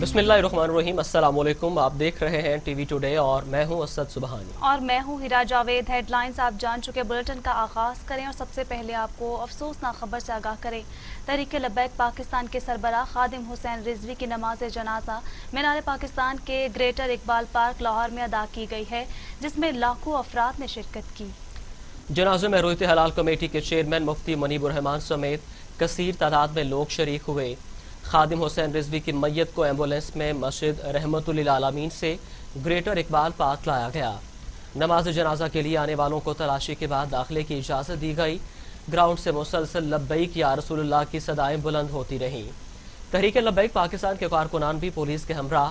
बिस्मिल्लाहिर्रहमानिर्रहीम। अस्सलाम वालेकुम। आप देख रहे हैं टीवी टुडे और मैं हूं असद सुबहानी। और मैं हूं हिरा जावेद। हेडलाइंस आप जान चुके। बुलेटिन का आगाज करें और सबसे पहले आपको अफसोसनाक खबर से आगाह करें। तहरीक लब्बैक पाकिस्तान के सरबराह खादिम हुसैन रिजवी की नमाज जनाजा मीनार पाकिस्तान के ग्रेटर इकबाल पार्क लाहौर में अदा की गई है, जिसमें लाखों अफराद ने शिरकत की। जनाजे में रोयत हलाल कमेटी के चेयरमैन मुफ्ती मुनीबुर रहमान समेत कसीर तादाद में लोग शरीक हुए। खादिम हुसैन रिजवी की मैयत को एम्बुलेंस में मस्जिद रहमतुल आलमीन से ग्रेटर इकबाल पार्क लाया गया। नमाज जनाजा के लिए आने वालों को तलाशी के बाद दाखिले की इजाज़त दी गई। ग्राउंड से मुसलसल लब्बैक या रसूलुल्लाह की सदाएं बुलंद होती रहीं। तहरीक लब्बैक पाकिस्तान के कारकुनान भी पुलिस के हमरा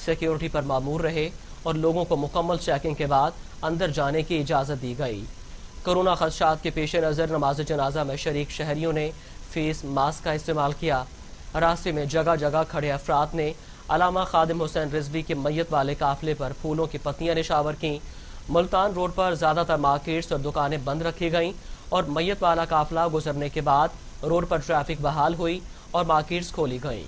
सिक्योरिटी पर मामूर रहे और लोगों को मुकम्मल चेकिंग के बाद अंदर जाने की इजाज़त दी गई। कोरोना खदशात के पेश नज़र नमाज जनाजा में शरीक शहरियों ने फेस मास्क का इस्तेमाल किया। रास्ते में जगह जगह खड़े अफराद ने अलामा खादिम हुसैन रिजवी के मैयत वाले काफिले पर फूलों की पत्तियां निशावर की। मुल्तान रोड पर ज़्यादातर मार्केट्स और दुकानें बंद रखी गईं और मैयत वाला काफिला गुजरने के बाद रोड पर ट्रैफिक बहाल हुई और मार्केट्स खोली गईं।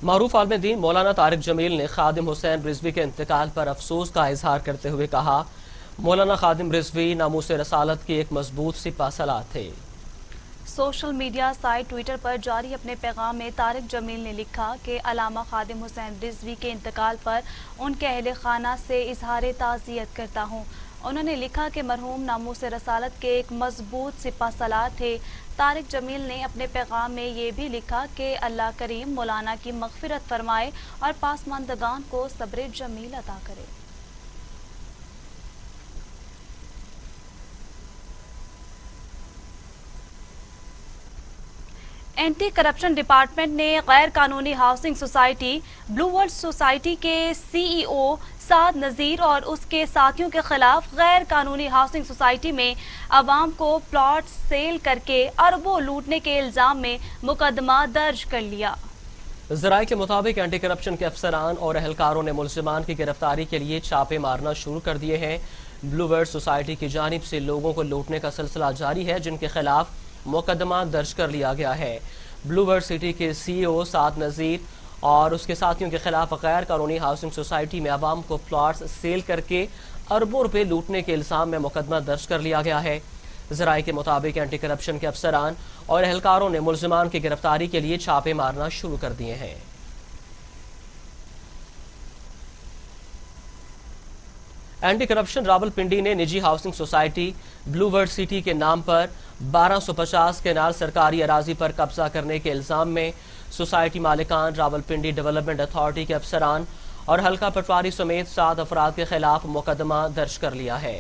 मारूफ आलिम दीन मौलाना तारिक जमील ने खादिम हुसैन रिजवी के इंतकाल पर अफसोस का इजहार करते हुए कहा, मौलाना खादिम रिजवी नामूस रसालत की एक मजबूत सिपा सलार थे। सोशल मीडिया साइट ट्विटर पर जारी अपने पैगाम में तारिक जमील ने लिखा कि अलामा खादिम हुसैन रिजवी के इंतकाल पर उनके अहले खाना से इजहार ताज़ियत करता हूँ। उन्होंने लिखा कि मरहूम नामूस रसालत के एक मजबूत सिपा सलार थे। तारिक जमील ने अपने पैगाम में ये भी लिखा कि अल्लाह करीम मौलाना की मग़फ़िरत फरमाए और पासमानदगान को सब्र जमील अता करे। एंटी करप्शन डिपार्टमेंट ने गैर कानूनी housing society blue world society के सीईओ साद नज़ीर और उसके साथियों के खिलाफ गैर कानूनी हाउसिंग सोसाइटी में आवाम को प्लॉट सेल करके अरबों लूटने के इल्जाम में मुकदमा दर्ज कर लिया। ज़राए के मुताबिक एंटी करप्शन के अफसरान और अहलकारों ने मुल्ज़िमान की गिरफ्तारी के लिए छापे मारना शुरू कर दिए हैं। ब्लू वर्ल्ड सोसाइटी की जानिब से लोगों को लूटने का सिलसिला जारी है, जिनके खिलाफ मुकदमा दर्ज कर लिया गया है। ब्लू वर्ल्ड सिटी के सीईओ साद नज़ीर और उसके साथियों के खिलाफ गैर कानूनी हाउसिंग सोसाइटी में आवाम को प्लॉट्स सेल करके अरबों रुपए लूटने के इल्जाम में मुकदमा दर्ज कर लिया गया है। ज़राए के मुताबिक एंटी करप्शन के अफसरान और एहलकारों ने मुल्ज़िमान की गिरफ्तारी के लिए छापे मारना शुरू कर दिए हैं। एंटी करप्शन रावलपिंडी ने निजी housing society blue world city के नाम पर 1250 केनाल सरकारी अराजी पर कब्जा करने के इल्जाम में सोसाइटी मालिकान, रावलपिंडी डेवलपमेंट अथॉरिटी के अफसरान और हल्का पटवारी समेत 7 अफराद के खिलाफ मुकदमा दर्ज कर लिया है।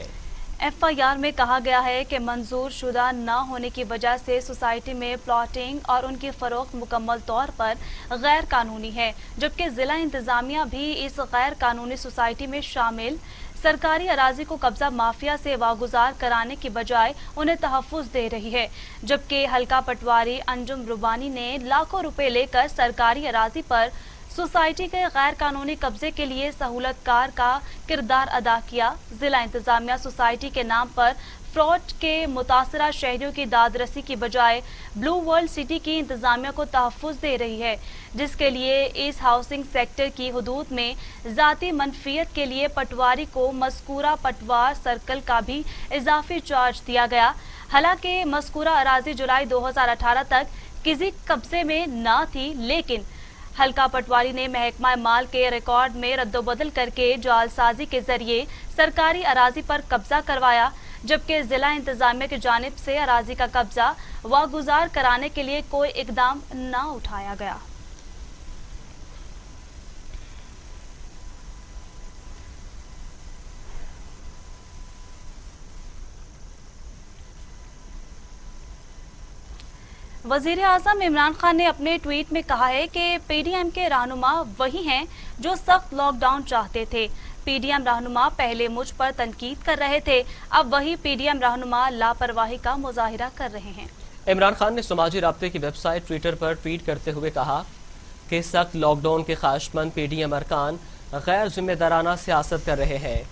FIR में कहा गया है कि मंजूर शुदा न होने की वजह से सोसाइटी में प्लॉटिंग और उनकी फरोख्त मुकम्मल तौर पर गैर कानूनी है, जबकि जिला इंतजामिया भी इस गैर कानूनी सोसाइटी में शामिल सरकारी अराजी को कब्जा माफिया से वागुजार कराने की बजाय उन्हें तहफ़्फ़ुज़ दे रही है। जबकि हल्का पटवारी अंजुम रुबानी ने लाखों रुपए लेकर सरकारी अराजी पर सोसाइटी के गैर कानूनी कब्जे के लिए सहूलतकार का किरदार अदा किया। जिला इंतजामिया सोसाइटी के नाम पर फ्रॉड के मुतासरा शहरियों की दादरसी की बजाय ब्लू वर्ल्ड सिटी की इंतजामिया को तहफ़्फ़ुज़ दे रही है, जिसके लिए इस हाउसिंग सेक्टर की हदूद में ज़ाती मनफियत के लिए पटवारी को मज़कूरा पटवार सर्कल का भी इजाफी चार्ज दिया गया। हालांकि मज़कूरा अराजी जुलाई 2018 तक किसी कब्जे में न थी, लेकिन हल्का पटवारी ने महकमा माल के रिकॉर्ड में रद्दोबदल करके जालसाजी के जरिए सरकारी अराजी पर कब्जा करवाया, जबकि जिला इंतजामिया की जानिब से अराजी का कब्जा वागुजार कराने के लिए कोई इकदाम न उठाया गया। वज़ीर आज़म इमरान खान ने अपने ट्वीट में कहा है कि PDM के रहनुमा वही हैं जो सख्त लॉकडाउन चाहते थे। PDM रहनुमा पहले मुझ पर तनकीद कर रहे थे, अब वही PDM रहनुमा लापरवाही का मुजाहिरा कर रहे हैं। इमरान खान ने समाजी राब्ते की वेबसाइट ट्विटर पर ट्वीट करते हुए कहा कि सख्त लॉकडाउन के ख्वाहिशमंद PDM अरकान غیر ذمہ دارانہ سیاست کر رہے ہیں۔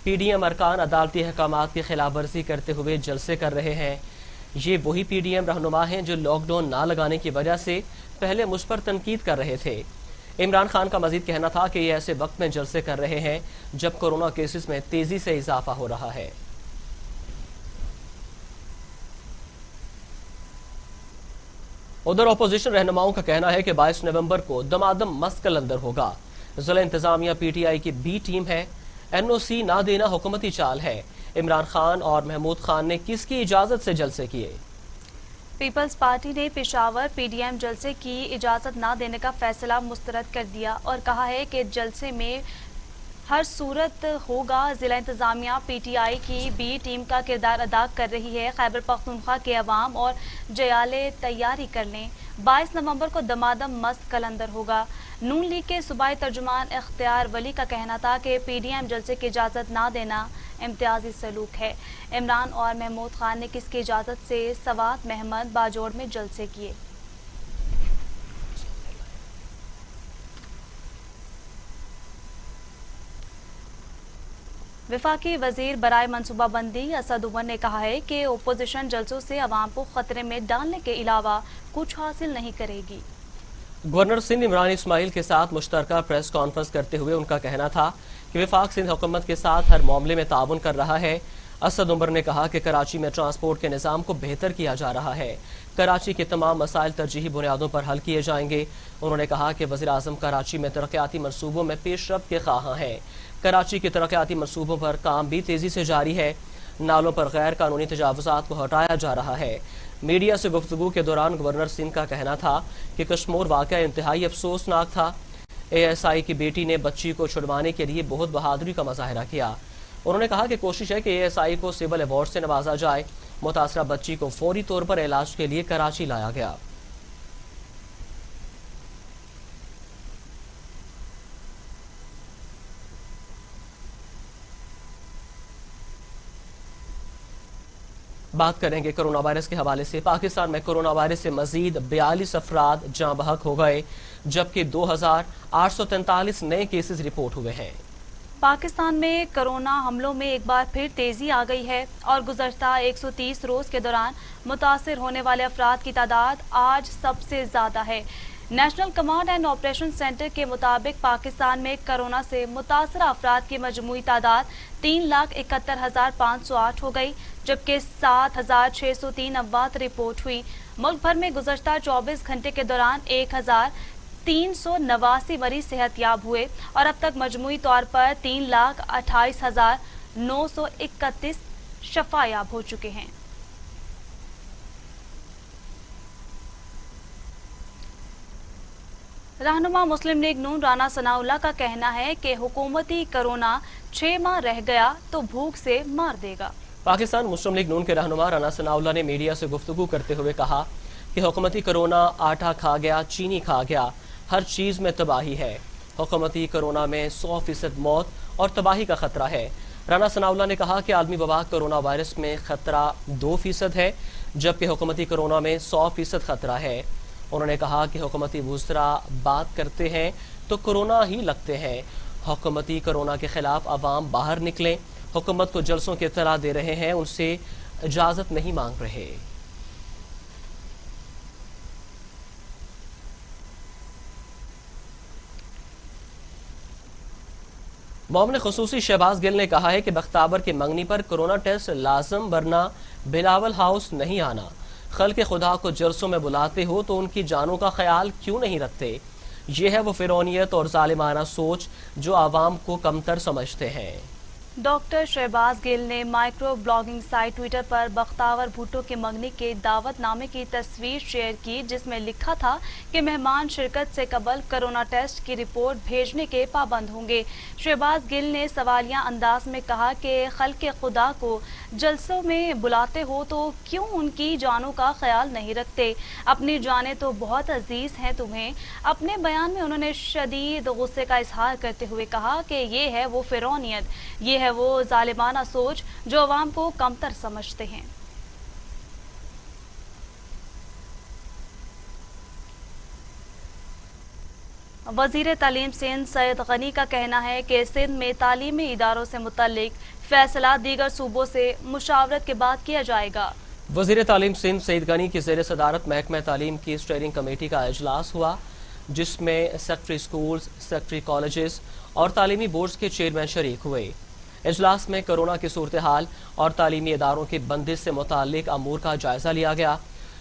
پی ڈی ایم ارکان عدالتی احکامات کی خلاف ورزی کرتے ہوئے جلسے کر رہے ہیں۔ یہ وہی پی ڈی ایم رہنما ہیں جو لاک ڈاؤن نہ لگانے کی وجہ سے پہلے مجھ پر تنقید کر رہے تھے۔ عمران خان کا مزید کہنا تھا کہ یہ ایسے وقت میں جلسے کر رہے ہیں جب کورونا کیسز میں تیزی سے اضافہ ہو رہا ہے۔ ادھر اپوزیشن رہنماؤں کا کہنا ہے کہ 22 نومبر کو دمادم مست کلندر ہوگا۔ ضلع انتظامیہ پی ٹی آئی کی بی ٹیم ہے۔ این او سی نہ دینا حکومتی چال ہے۔ عمران خان اور محمود خان نے کس کی اجازت سے جلسے کیے؟ پیپلز پارٹی نے پشاور پی ڈی ایم جلسے کی اجازت نہ دینے کا فیصلہ مسترد کر دیا اور کہا ہے کہ جلسے میں ہر صورت ہوگا۔ ضلع انتظامیہ پی ٹی آئی کی بی ٹیم کا کردار ادا کر رہی ہے۔ خیبر پختونخوا کے عوام اور جیالے تیاری کر لیں، 22 نومبر کو دمادم مست کلندر ہوگا۔ نون لیگ کے صوبائی ترجمان اختیار ولی کا کہنا تھا کہ پی ڈی ایم جلسے کی اجازت نہ دینا امتیازی سلوک ہے۔ عمران اور محمود خان نے کس کی اجازت سے سوات محمد باجوڑ میں جلسے کیے؟ وفاقی وزیر برائے منصوبہ بندی اسد عمر نے کہا ہے کہ اپوزیشن جلسوں سے عوام کو خطرے میں ڈالنے کے علاوہ کچھ حاصل نہیں کرے گی۔ گورنر سندھ عمران اسماعیل کے ساتھ مشترکہ پریس کانفرنس کرتے ہوئے ان کا کہنا تھا کہ وفاق سندھ حکومت کے ساتھ ہر معاملے میں تعاون کر رہا ہے۔ اسد عمر نے کہا کہ کراچی میں ٹرانسپورٹ کے نظام کو بہتر کیا جا رہا ہے۔ کراچی کے تمام مسائل ترجیحی بنیادوں پر حل کیے جائیں گے۔ انہوں نے کہا کہ وزیر اعظم کراچی میں ترقیاتی منصوبوں میں پیش رفت کے خواہاں ہیں۔ کراچی کے ترقیاتی منصوبوں پر کام بھی تیزی سے جاری ہے۔ نالوں پر غیر قانونی تجاوزات کو ہٹایا جا رہا ہے۔ میڈیا سے گفتگو کے دوران گورنر سندھ کا کہنا تھا کہ کشمور واقعہ انتہائی افسوسناک تھا۔ اے ایس آئی کی بیٹی نے بچی کو چھڑوانے کے لیے بہت بہادری کا مظاہرہ کیا۔ انہوں نے کہا کہ کوشش ہے کہ اے ایس آئی کو سول ایوارڈ سے نوازا جائے۔ متاثرہ بچی کو فوری طور پر علاج کے لیے کراچی لایا گیا۔ بات کریں گے کرونا وائرس کے حوالے سے۔ پاکستان میں کرونا وائرس سے مزید 42 افراد جاں بحق ہو گئے جبکہ 2843 نئے کیسز رپورٹ ہوئے ہیں۔ پاکستان میں کرونا حملوں میں ایک بار پھر تیزی آ گئی ہے اور گزشتہ 130 روز کے دوران متاثر ہونے والے افراد کی تعداد آج سب سے زیادہ ہے۔ National command and operation centre کے مطابق پاکستان میں کرونا سے متاثرہ افراد کی مجموعی تعداد 3,71,508 ہو گئی جبکہ 7,603 اموات رپورٹ ہوئی۔ ملک بھر میں گزشتہ 24 گھنٹے کے دوران 1,389 مریض صحت یاب ہوئے اور اب تک مجموعی طور پر 3,28,931 شفا یاب ہو چکے ہیں۔ رہنما مسلم لیگ نون رانا ثناء اللہ کا کہنا ہے کہ حکومتی کرونا 6 ماہ رہ گیا تو بھوک سے مار دے گا۔ پاکستان مسلم لیگ نون کے رہنما رانا ثناء اللہ نے میڈیا سے گفتگو کرتے ہوئے کہا کہ حکومتی کرونا آٹا کھا گیا، چینی کھا گیا، ہر چیز میں تباہی ہے۔ حکومتی کرونا میں 100% موت اور تباہی کا خطرہ ہے۔ رانا ثناء اللہ نے کہا کہ عالمی وبا کرونا وائرس میں خطرہ 2% ہے جبکہ حکومتی کرونا میں 100% خطرہ ہے۔ انہوں نے کہا کہ حکومتی وزراء بات کرتے ہیں تو کرونا ہی لگتے ہیں۔ حکومتی کرونا کے خلاف عوام باہر نکلیں۔ حکومت کو جلسوں کی اطلاع دے رہے ہیں، ان سے اجازت نہیں مانگ رہے۔ معاون خصوصی شہباز گل نے کہا ہے کہ بختابر کے منگنی پر کرونا ٹیسٹ لازم ورنہ بلاول ہاؤس نہیں آنا۔ خلق خدا کو جلسوں میں بلاتے ہو تو ان کی جانوں کا خیال کیوں نہیں رکھتے؟ یہ ہے وہ فرعونیت اور ظالمانہ سوچ جو عوام کو کمتر سمجھتے ہیں۔ ڈاکٹر شہباز گل نے مائکرو بلاگنگ سائٹ ٹویٹر پر بختاور بھٹو کے منگنی کے دعوت نامے کی تصویر شیئر کی جس میں لکھا تھا کہ مہمان شرکت سے قبل کرونا ٹیسٹ کی رپورٹ بھیجنے کے پابند ہوں گے۔ شہباز گل نے سوالیہ انداز میں کہا کہ خلق خدا کو جلسوں میں بلاتے ہو تو کیوں ان کی جانوں کا خیال نہیں رکھتے؟ اپنی جانیں تو بہت عزیز ہیں تمہیں۔ اپنے بیان میں انہوں نے شدید غصے کا اظہار کرتے ہوئے کہا کہ یہ ہے وہ فرعونیت، یہ ہے وہ ظالمانہ سوچ جو عوام کو کمتر سمجھتے ہیں۔ वज़ीर तालीम सिंध सैयद गनी का कहना है कि सिंध में तालीमी इदारों से मुतल्लिक फैसला दीगर सूबों से मुशावरत के बाद किया जाएगा। वज़ीर तालीम सिंध सैयद गनी की ज़ेर सदारत महकमा तालीम की स्टीयरिंग कमेटी का इजलास हुआ, जिसमें सेक्रेटरी स्कूल्स, सेक्रेटरी कॉलेजेस और तालीमी बोर्ड्स के चेयरमैन शरीक हुए। इजलास में कोरोना की सूरत हाल और तालीमी इदारों की बंदिश से मुताल्लिक अमूर का जायज़ा लिया गया।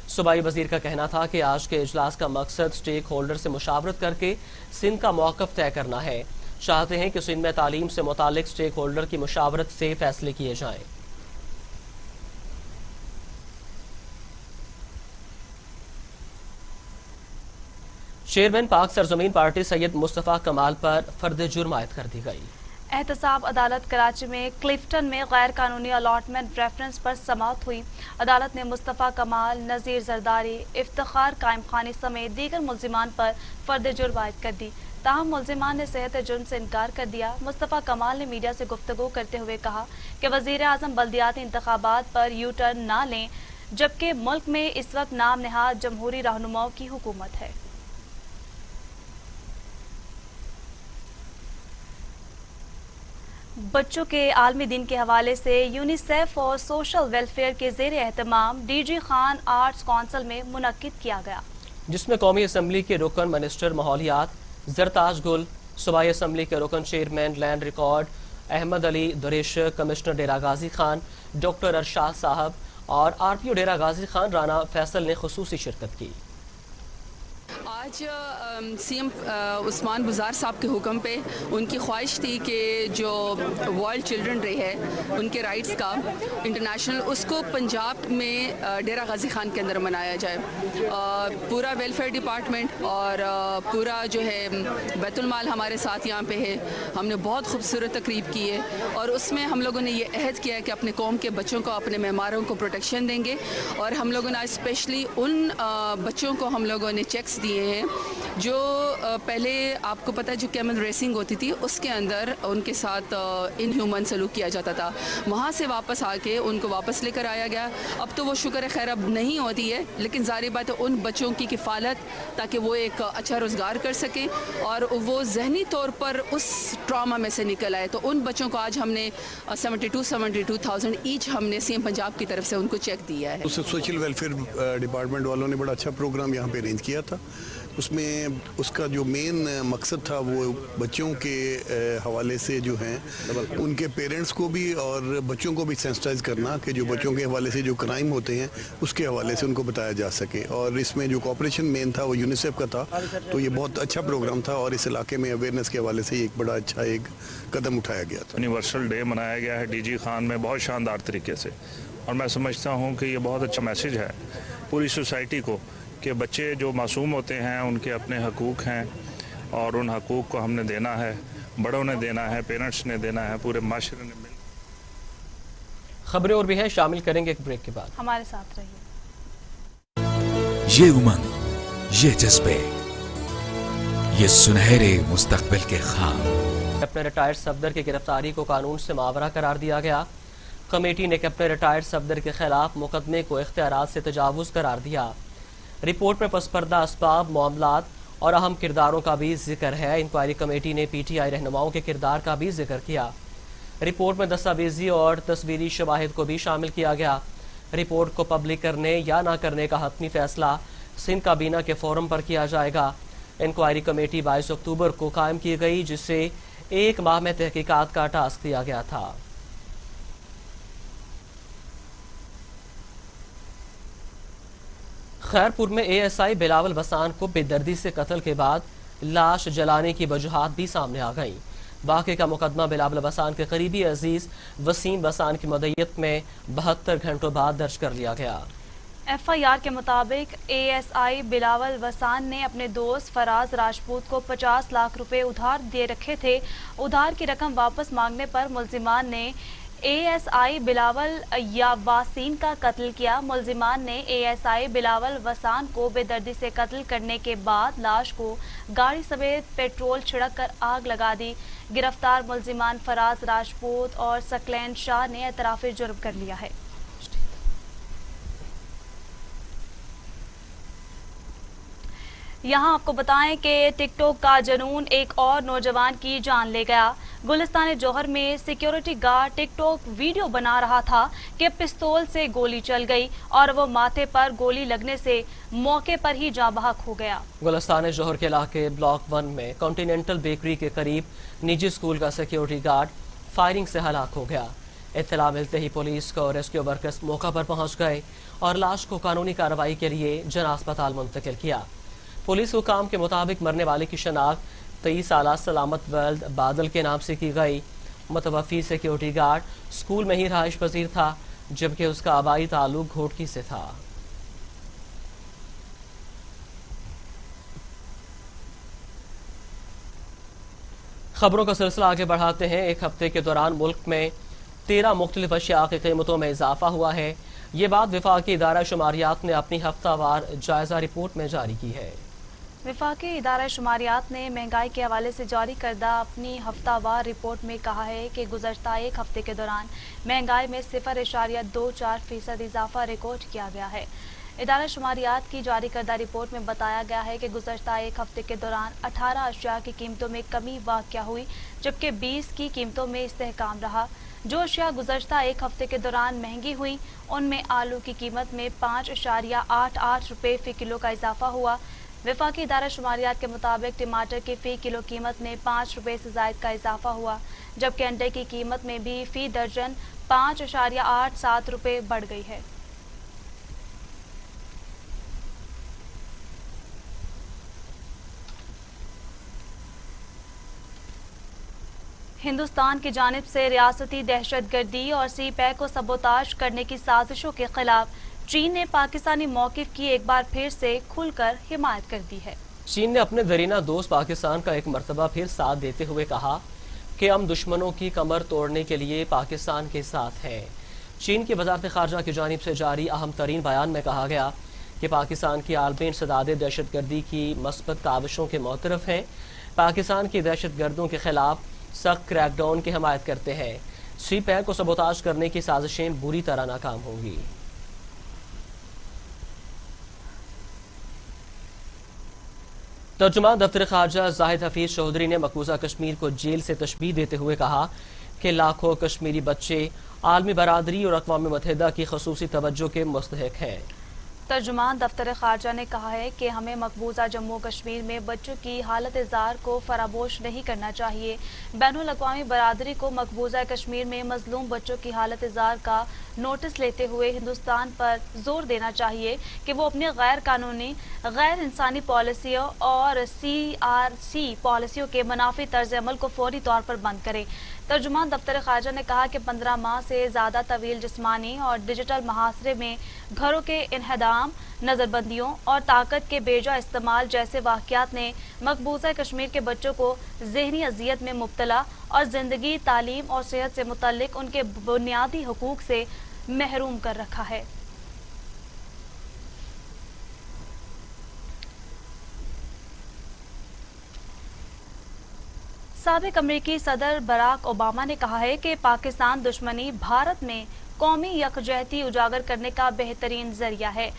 सूबाई वज़ीर का कहना था कि आज के इजलास का मकसद स्टेक होल्डर से मुशावरत करके सिंध का मौक़िफ़ तय करना है। चाहते हैं कि सिंध में तालीम से मुताल्लिक स्टेक होल्डर की मुशावरत से फैसले किए जाएं। चेयरमैन पाक सरजमीन पार्टी सैयद मुस्तफ़ा कमाल पर फर्द जुर्म आयद कर दी गई। एहतसाब अदालत कराची में क्लिफ्टन में गैर कानूनी अलॉटमेंट रेफरेंस पर समाअत हुई। अदालत ने मुस्तफ़ा कमाल, नज़ीर जरदारी, इफ्तिखार कायम खानी समेत दीगर मुल्जिमान पर फर्द जुर्म आयद कर दी। ताहम मुल्जिमान ने सेहत जुर्म से इनकार कर दिया। मुस्तफ़ा कमाल ने मीडिया से गुफ्तगू करते हुए कहा कि वज़ीर आज़म बल्दियाती इंतखाबात पर यू टर्न ना लें, जबकि मुल्क में इस वक्त नाम नहाद जमहूरी रहनुमाओं की हुकूमत है। बच्चों के आलमी दिन के हवाले से यूनिसेफ और सोशल वेलफेयर के ज़ेर एहतमाम डीजी खान आर्ट्स काउंसिल में मुनक्किद किया गया, जिसमें कौमी असम्बली के रुकन मिनिस्टर माहौलियात जरताज गुल, सूबाई असम्बली के रुकन chairman land record Ahmad Ali Duresh, commissioner Dera Ghazi Khan doctor Arshad साहब और RPO डेरा गाजी खान राना फैसल ने खुसूसी शिरकत की। आज CM उस्मान बुज़ार साहब के हुक्म पे उनकी ख्वाहिश थी कि जो वर्ल्ड चिल्ड्रन डे है उनके राइट्स का इंटरनेशनल, उसको पंजाब में डेरा गाजी खान के अंदर मनाया जाए। पूरा वेलफेयर डिपार्टमेंट और पूरा जो है बैतुल माल हमारे साथ यहाँ पे है। हमने बहुत खूबसूरत तकरीब की है और उसमें हम लोगों ने ये अहद किया है कि अपने कौम के बच्चों को, अपने मेहमारों को प्रोटेक्शन देंगे। और हम लोगों ने आज स्पेशली उन बच्चों को हम लोगों ने चेक्स दिए हैं जो पहले आपको पता है जो कैमल रेसिंग होती थी उसके अंदर उनके साथ इनह्यूमन सलूक किया जाता था। वहाँ से वापस आके उनको वापस लेकर आया गया। अब तो वो शुक्र है खैर अब नहीं होती है, लेकिन ज़ाहिर बात है उन बच्चों की किफ़ालत ताकि वो एक अच्छा रोज़गार कर सकें और वो जहनी तौर पर उस ट्रॉमा में से निकल आए। तो उन बच्चों को आज हमने 72,000 ईच हमने CM पंजाब की तरफ से उनको चेक दिया है। सोशल वेलफेयर डिपार्टमेंट वालों ने बड़ा अच्छा प्रोग्राम यहाँ पे अरेंज किया था। उसमें उसका जो मेन मकसद था वो बच्चों के हवाले से जो हैं उनके पेरेंट्स को भी और बच्चों को भी सेंसिटाइज करना कि जो बच्चों के हवाले से जो क्राइम होते हैं उसके हवाले से उनको बताया जा सके। और इसमें जो कॉपरेशन मेन था वो यूनिसेफ का था। तो ये बहुत अच्छा प्रोग्राम था और इस इलाके में अवेयरनेस के हवाले से एक बड़ा अच्छा एक कदम उठाया गया था। यूनिवर्सल डे मनाया गया है DG खान में बहुत शानदार तरीके से, और मैं समझता हूँ कि ये बहुत अच्छा मैसेज है पूरी सोसाइटी को कि बच्चे जो मासूम होते हैं उनके अपने हकूक़ हैं और उन हकूक़ को हमने देना है, बड़ों ने देना है, पेरेंट्स ने देना है, पूरे माशरे ने मिल। खबरें और भी हैं, शामिल करेंगे एक ब्रेक के बाद। हमारे साथ रहिए। ये उमंग, ये जज्बे, ये सुनहरे मुस्तकबिल के ख्वाब। अपने रिटायर्ड सफदर की गिरफ्तारी को कानून से मावरा करार दिया गया। कमेटी ने अपने रिटायर्ड सफदर के खिलाफ मुकदमे को इख्तियारात से तजावुज़ करार दिया। रिपोर्ट में पसपर्दा असबाब, मामलात और अहम किरदारों का भी जिक्र है। इंक्वायरी कमेटी ने PTI रहनुमाओं के किरदार का भी जिक्र किया। रिपोर्ट में दस्तावेजी और तस्वीरी शवाहिद को भी शामिल किया गया। रिपोर्ट को पब्लिक करने या ना करने का हतमी फैसला सिंध काबीना के फोरम पर किया जाएगा। इंक्वायरी कमेटी 22 अक्टूबर को कायम की गई, जिससे एक माह में तहकीकात का टास्क दिया गया था। खैरपुर में ASI बिलावल वसान को बेदर्दी से कत्ल के बाद लाश जलाने की वजूहात भी सामने आ गई। वाक़े का मुकदमा बिलावल वसान के करीबी अजीज वसीम वसान की मदयत में 72 घंटों बाद दर्ज कर लिया गया। FIR के मुताबिक ASI बिलावल वसान ने अपने दोस्त फराज राजपूत को 50 लाख रुपए उधार दे रखे थे। उधार की रकम वापस मांगने पर मुल्जिमान ने ASI बिलावल या वासीन का कत्ल किया। मुल्जिमान ने ASI बिलावल वसान को बेदर्दी से कत्ल करने के बाद लाश को गाड़ी समेत पेट्रोल छिड़क कर आग लगा दी। गिरफ्तार मुल्जिमान फराज राजपूत और सकलैन शाह ने एतराफ़े जुर्म कर लिया है। यहाँ आपको बताएं कि टिकटॉक का जुनून एक और नौजवान की जान ले गया। गुलिस्तान जौहर में सिक्योरिटी गार्ड टिकटॉक वीडियो बना रहा था कि पिस्तौल से गोली चल गई और वो माथे पर गोली लगने से मौके पर ही जाँ बहक हो गया। गुलिस्तान जौहर के इलाके ब्लॉक 1 में कॉन्टिनेंटल बेकरी के करीब निजी स्कूल का सिक्योरिटी गार्ड फायरिंग से हलाक हो गया। इत्तला मिलते ही पुलिस और रेस्क्यू वर्कर्स मौका पर पहुंच गए और लाश को कानूनी कार्रवाई के लिए जन अस्पताल मुंतकिल किया। पुलिस हुकाम के मुताबिक मरने वाले की शनाख्त 23 साल सलामत वल्द बादल के नाम से की गई। मुतवफ़ी सिक्योरिटी गार्ड स्कूल में ही रहाइश पजीर था, जबकि उसका आबाई ताल्लुक घोटकी से था। खबरों का सिलसिला आगे बढ़ाते हैं। एक हफ्ते के दौरान मुल्क में 13 मुख्तलिफ अशिया की कीमतों में इजाफा हुआ है। ये बात वफाकी इदारा शुमारियात ने अपनी हफ्तावार जायजा रिपोर्ट में जारी की है। वफाकी इदारा शुमारियात ने महंगाई के हवाले से जारी करदा अपनी हफ्तावार रिपोर्ट में कहा है कि गुज़श्ता एक हफ्ते के दौरान महंगाई में 0.24% इजाफा रिकॉर्ड किया गया है। इदारा शुमारियात की जारी करदा रिपोर्ट में बताया गया है कि गुज़श्ता एक हफ्ते के दौरान 18 अशिया की कीमतों में कमी वाक़या हुई, जबकि 20 की कीमतों में इस्तेहकाम रहा। जो अशिया गुज़श्ता एक हफ्ते के दौरान महंगी हुई, उनमें आलू की कीमत में 5.88 रुपये फ़ी किलो का इजाफा हुआ। वफाकी इदारा शुमारियात के मुताबिक टमाटर की फ़ी किलो कीमत में 5 रुपये से ज़ायद का इजाफा हुआ, जबकि अंडे की कीमत में भी फ़ी दर्जन 5.87 रुपये बढ़ गई है। हिंदुस्तान की जानिब से रियासती दहशतगर्दी और सी पैक को सबोताज करने की साजिशों के खिलाफ चीन ने पाकिस्तानी मौक़िफ़ की एक बार फिर से खुलकर हिमायत कर दी है। चीन ने अपने दरीना दोस्त पाकिस्तान का एक मरतबा फिर साथ देते हुए कहा कि हम दुश्मनों की कमर तोड़ने के लिए पाकिस्तान के साथ हैं। चीन की वज़ारत ख़ारजा की जानिब से जारी अहम तरीन बयान में कहा गया कि पाकिस्तान की आलमी इंसदादे दहशतगर्दी की मस्बत काविशों के मोतरफ हैं। पाकिस्तान की दहशतगर्दों के खिलाफ सख्त क्रैकडाउन की हमायत करते हैं। सी पैक को सबोताज करने की साजिशें बुरी तरह नाकाम होंगी। तर्जुमान दफ्तर ख़ारजा जाहिद हफीज चौधरी ने मकबूजा कश्मीर को जेल से तशबीह देते हुए कहा कि लाखों कश्मीरी बच्चे आलमी बरादरी और अक़वाम मुत्तहिदा की ख़ुसूसी तवज्जो के मुस्तहिक़ हैं। तर्जुमान दफ्तर ख़ारजा ने कहा है कि हमें मकबूजा जम्मू कश्मीर में बच्चों की हालत ज़ार को फरामोश नहीं करना चाहिए। बैनुल अक़वामी बरादरी को मकबूजा कश्मीर में मज़लूम बच्चों की हालत ज़ार का नोटिस लेते हुए हिंदुस्तान पर जोर देना चाहिए कि वो अपनी गैर कानूनी गैर इंसानी पॉलिसियों और CRC पॉलिसियों के मुनाफी तर्ज अमल को फौरी तौर पर बंद करें। तर्जुमान दफ्तर ख़ारजा ने कहा कि 15 माह से ज़्यादा तवील जिस्मानी और डिजिटल मुहासरे में घरों के इन्हदाम, नज़रबंदियों और ताकत के बेजा इस्तेमाल जैसे वाक़यात ने मकबूजा कश्मीर के बच्चों को ज़हनी अज़ियत में मुब्तला और ज़िंदगी, तालीम और सेहत से मुतल्लिक उनके बुनियादी हुकूक से महरूम कर रखा है। साबिक अमरीकी सदर बराक ओबामा ने कहा है कि पाकिस्तान दुश्मनी भारत में कौमी यकजहती उजागर करने का बेहतरीन जरिया है।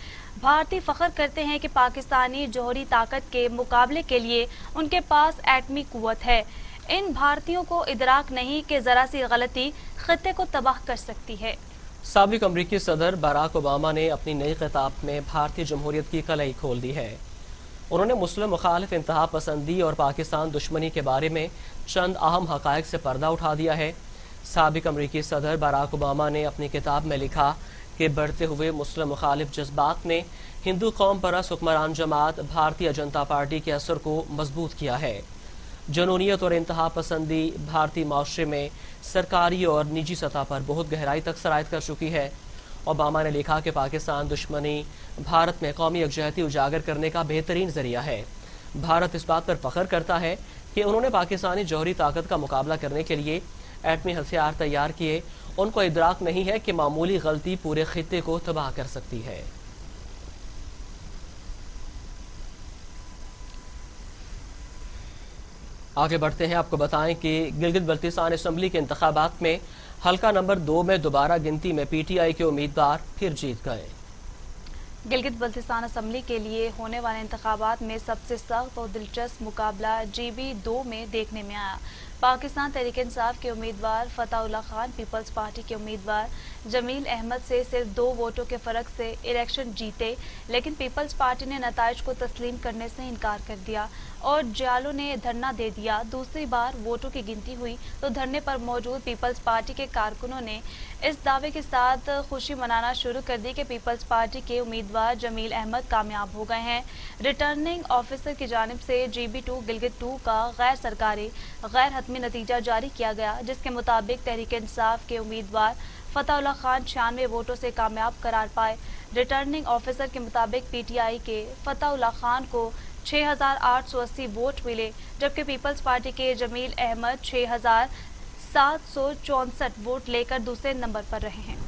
भारतीय फ़ख्र करते हैं कि पाकिस्तानी जौहरी ताकत के मुकाबले के लिए उनके पास एटमी कुव्वत है। इन भारतीयों को इदराक नहीं कि ज़रा सी गलती खित्ते को तबाह कर सकती है। साबिक अमरीकी सदर बराक ओबामा ने अपनी नई खिताब में भारतीय जमहूरियत की कलई खोल दी है। उन्होंने मुस्लिम मुखालिफ इंतहा पसंदी और पाकिस्तान दुश्मनी के बारे में चंद अहम हक़ाइक़ से पर्दा उठा दिया है। साबिक अमरीकी सदर बराक ओबामा ने अपनी किताब में लिखा कि बढ़ते हुए मुस्लिम मुखालिफ जज्बात ने हिंदू कौम परस्त हुक्मरान जमात भारतीय जनता पार्टी के असर को मजबूत किया है। जनूनियत और इंतहा पसंदी भारतीय माशरे में सरकारी और निजी सतह पर बहुत गहराई तक सरायत कर चुकी है। ओबामा ने लिखा कि पाकिस्तान दुश्मनी भारत में कौमी यकजहती उजागर करने का बेहतरीन जरिया है। भारत इस बात पर फख्र करता है कि उन्होंने पाकिस्तानी जौहरी ताकत का मुकाबला करने के लिए एटमी हथियार तैयार किए। उनको इदराक नहीं है कि मामूली गलती पूरे खित्ते को तबाह कर सकती है। आगे बढ़ते हैं, आपको बताएं कि गिलगित बल्तिस्तान असम्बली के इंतखाबात में हल्का नंबर 2 में दोबारा गिनती में PTI के उम्मीदवार फिर जीत गए। गिलगित बल्तिस्तान असम्बली के लिए होने वाले इंतखाबात में सबसे सख्त और दिलचस्प मुकाबला GB2 में देखने में आया। पाकिस्तान तहरीक-ए-इंसाफ के उम्मीदवार फताउल्लाह खान पीपल्स पार्टी के उम्मीदवार जमील अहमद से सिर्फ 2 वोटों के फर्क से इलेक्शन जीते, लेकिन पीपल्स पार्टी ने नताइज को तस्लीम करने से इनकार कर दिया और जालों ने धरना दे दिया। दूसरी बार वोटों की गिनती हुई तो धरने पर मौजूद पीपल्स पार्टी के कारकुनों ने इस दावे के साथ खुशी मनाना शुरू कर दी कि पीपल्स पार्टी के उम्मीदवार जमील अहमद कामयाब हो गए हैं। रिटर्निंग ऑफिसर की जानिब से GB2 गिलगित 2 का गैर सरकारी गैर हतमी नतीजा जारी किया गया, जिसके मुताबिक तहरीक-ए-इंसाफ के उम्मीदवार फताउल्लाह खान 96 वोटों से कामयाब करार पाए। रिटर्निंग ऑफिसर के मुताबिक PTI के फताउल्लाह खान को 6,880 वोट मिले, जबकि पीपल्स पार्टी के जमील अहमद 6,764 वोट लेकर दूसरे नंबर पर रहे हैं।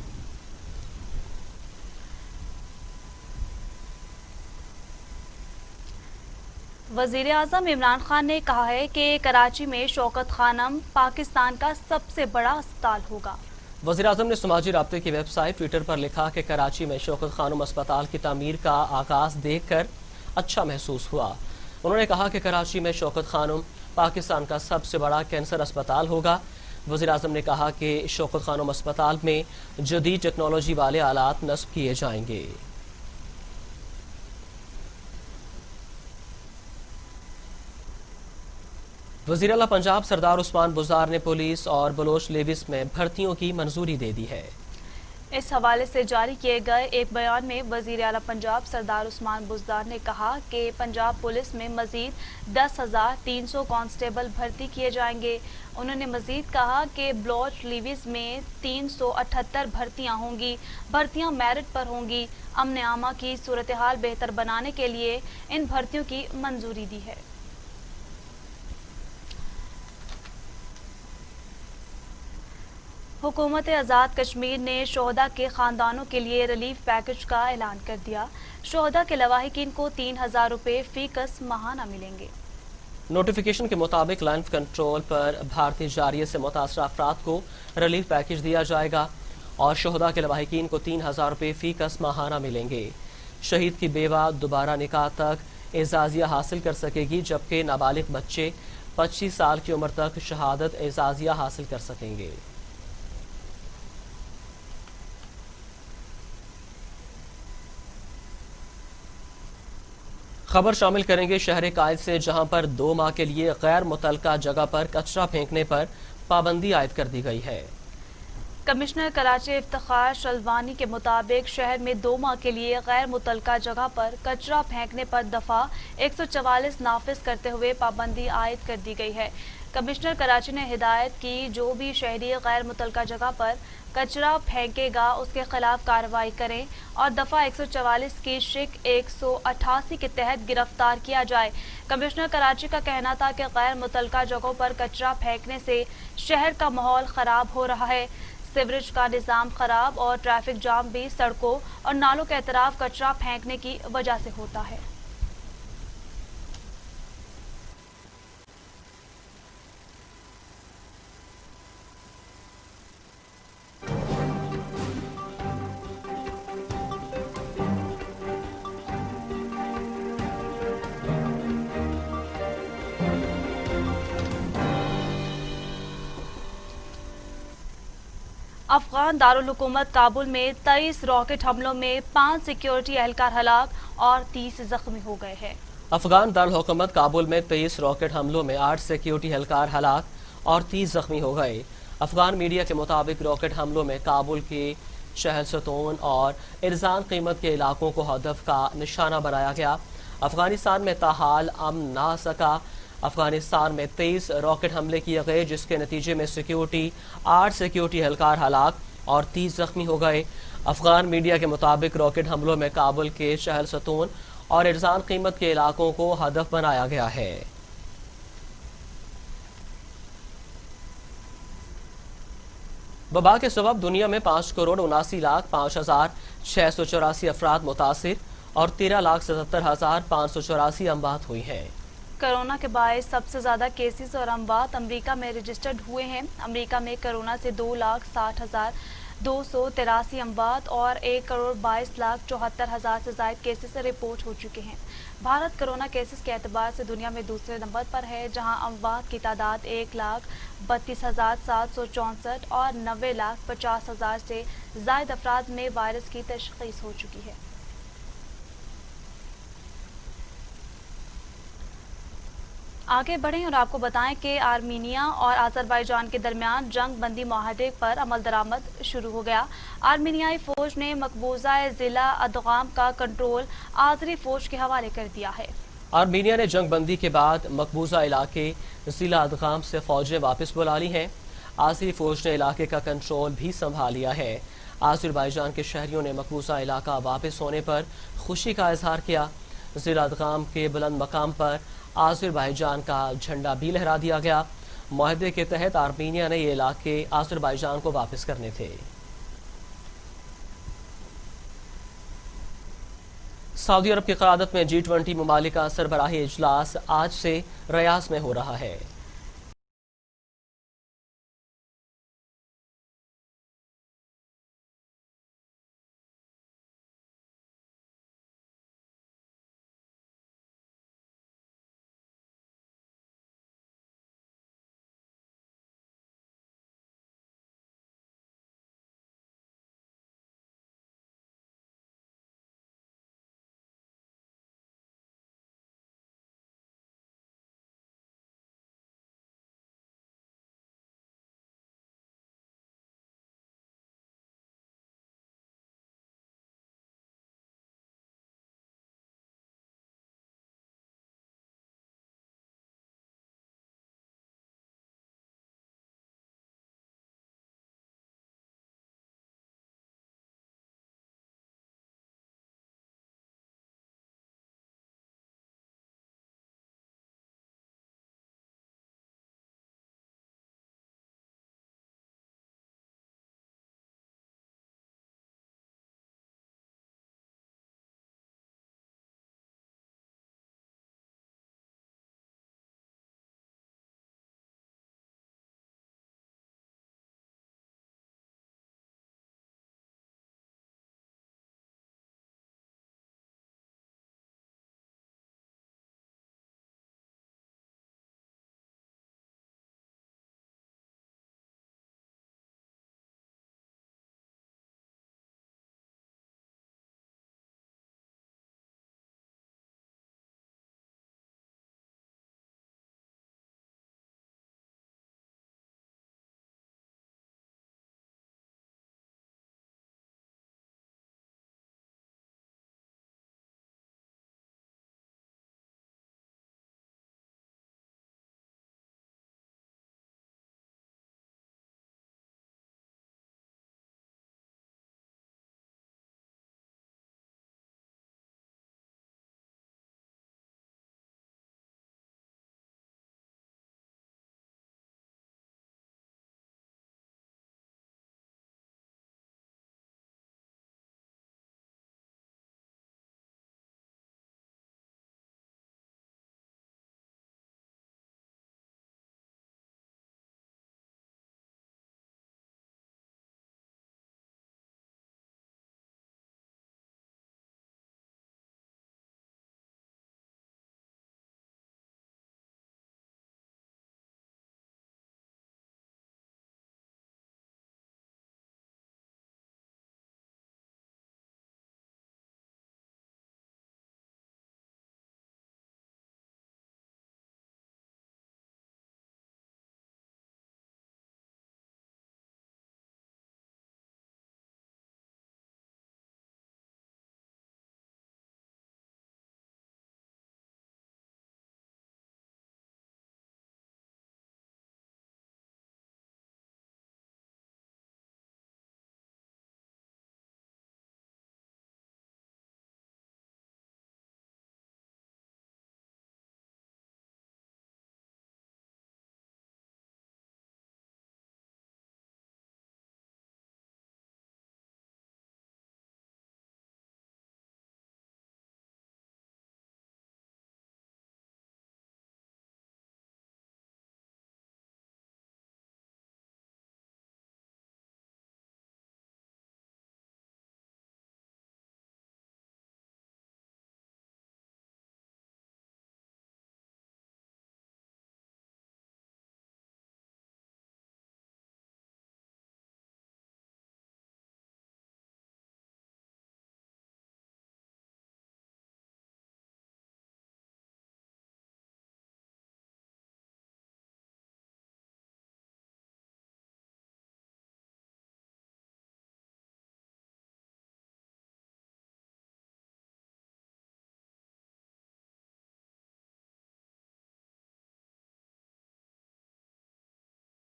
वजीर आज़म इमरान खान ने कहा है कि कराची में शौकत खानम पाकिस्तान का सबसे बड़ा अस्पताल होगा। वज़ीर आज़म ने समाजी राब्ते की वेबसाइट ट्विटर पर लिखा कि कराची में शौकत खानम अस्पताल की तामीर का आगाज़ देखकर अच्छा महसूस हुआ। उन्होंने कहा कि कराची में शौकत खानम पाकिस्तान का सबसे बड़ा कैंसर अस्पताल होगा। वज़ीर आज़म ने कहा कि शौकत खानम अस्पताल में जदीद टेक्नोलॉजी वाले आलात नस्ब किए जाएंगे। वज़ीर आला पंजाब सरदार उस्मान बुज़दार ने पुलिस और बलोच लेविस में भर्तियों की मंजूरी दे दी है। इस हवाले से जारी किए गए एक बयान में वज़ीर आला पंजाब सरदार उस्मान बुज़दार ने कहा कि पंजाब पुलिस में मज़ीद 10,300 कांस्टेबल भर्ती किए जाएंगे। उन्होंने मज़ीद कहा कि ब्लॉच लीविस में 378 भर्तियां होंगी। भर्तियां मेरिट पर होंगी। अमन आमा की सूरत हाल बेहतर बनाने के लिए इन भर्तियों की मंजूरी दी है। हुकूमत आज़ाद कश्मीर ने शोहदा के ख़ानदानों के लिए रिलीफ पैकेज का ऐलान कर दिया। शोहदा के लवाहिकीन को 3,000 रुपये फ़ीकस माहाना मिलेंगे। नोटिफिकेशन के मुताबिक लाइन ऑफ कंट्रोल पर भारतीय जारिये से मुतासरा अफराद को रिलीफ पैकेज दिया जाएगा और शोहदा के लवाहिकीन को 3,000 रुपये फ़ीकस माहाना मिलेंगे। शहीद की बेवा दोबारा निकाह तक एजाज़िया हासिल कर सकेगी, जबकि नाबालिग बच्चे 25 साल की उम्र तक शहादत एजाज़िया हासिल कर सकेंगे। खबर शामिल करेंगे शहर कायद से, जहां पर 2 माह के लिए गैर मुतलका जगह पर कचरा फेंकने पर पाबंदी आयद कर दी गई है। कमिश्नर कराची इफ्तिखार शलवानी के मुताबिक शहर में 2 माह के लिए गैर मुतलका जगह पर कचरा फेंकने पर दफा 144 नाफिज करते हुए पाबंदी आयद कर दी गई है। कमिश्नर कराची ने हिदायत की जो भी शहरी गैर मुतलका जगह पर कचरा फेंकेगा उसके खिलाफ कार्रवाई करें और दफा 144 की शिक 188 के तहत गिरफ्तार किया जाए। कमिश्नर कराची का कहना था कि गैर मुतलका जगहों पर कचरा फेंकने से शहर का माहौल खराब हो रहा है। सीवरेज का निज़ाम खराब और ट्रैफिक जाम भी सड़कों और नालों के अतराफ कचरा फेंकने की वजह से होता है। अफगान दारुल हुकूमत काबुल में 23 रॉकेट हमलों में 5 सिक्योरिटी एहलकार हलाक और 30 जख्मी हो गए हैं। अफगान दारुल हुकूमत काबुल में 23 रॉकेट हमलों में 8 सिक्योरिटी एहलकार हलाक और 30 जख्मी हो गए। अफगान मीडिया के मुताबिक रॉकेट हमलों में काबुल के शहर सतून और इरजान कीमत के इलाकों को हदफ का निशाना बनाया गया। अफगानिस्तान में ताहाल अमन ना आ सका। अफगानिस्तान में 23 रॉकेट हमले किए गए, जिसके नतीजे में 8 सिक्योरिटी एहलकार हलाक और 30 जख्मी हो गए। अफगान मीडिया के मुताबिक रॉकेट हमलों में काबुल के शहर सतून और इरजान कीमत के इलाकों को हदफ बनाया गया है। वबा के सबब दुनिया में 5,79,05,684 अफराद मुतासिर और 13,77,584 अमवात हुई हैं। कोरोना के बायस सबसे ज्यादा केसेस और अमवात अमेरिका में रजिस्टर्ड हुए हैं। अमेरिका में कोरोना से 2,60,000 283 اموات اور 1,22,74,000 سے زائد کیسز رپورٹ ہو چکے ہیں۔ بھارت کرونا کیسز کے اعتبار سے دنیا میں دوسرے نمبر پر ہے، جہاں اموات کی تعداد 1,32,764 اور 90,50,000 سے زائد افراد میں وائرس کی تشخیص ہو چکی ہے۔ آگے بڑھیں اور آپ کو بتائیں کہ آرمینیا اور آذربائیجان کے درمیان جنگ بندی معاہدے پر عمل درآمد شروع ہو گیا۔ آرمینیائی فوج نے مقبوضہ ضلع ادغام کا کنٹرول آذری فوج کے حوالے کر دیا ہے۔ آرمینیا نے جنگ بندی کے بعد مقبوضہ علاقے ضلع ادغام سے فوجیں واپس بلا لی ہیں۔ آذری فوج نے علاقے کا کنٹرول بھی سنبھال لیا ہے۔ آذربائیجان کے شہریوں نے مقبوضہ علاقہ واپس ہونے پر خوشی کا اظہار کیا۔ ضلع ادغام کے بلند مقام پر آذربائیجان کا جھنڈا بھی لہرا دیا گیا۔ معاہدے کے تحت آرمینیا نے یہ علاقے آذربائیجان کو واپس کرنے تھے۔ سعودی عرب کی قیادت میں G20 ممالک کا سربراہی اجلاس آج سے ریاض میں ہو رہا ہے۔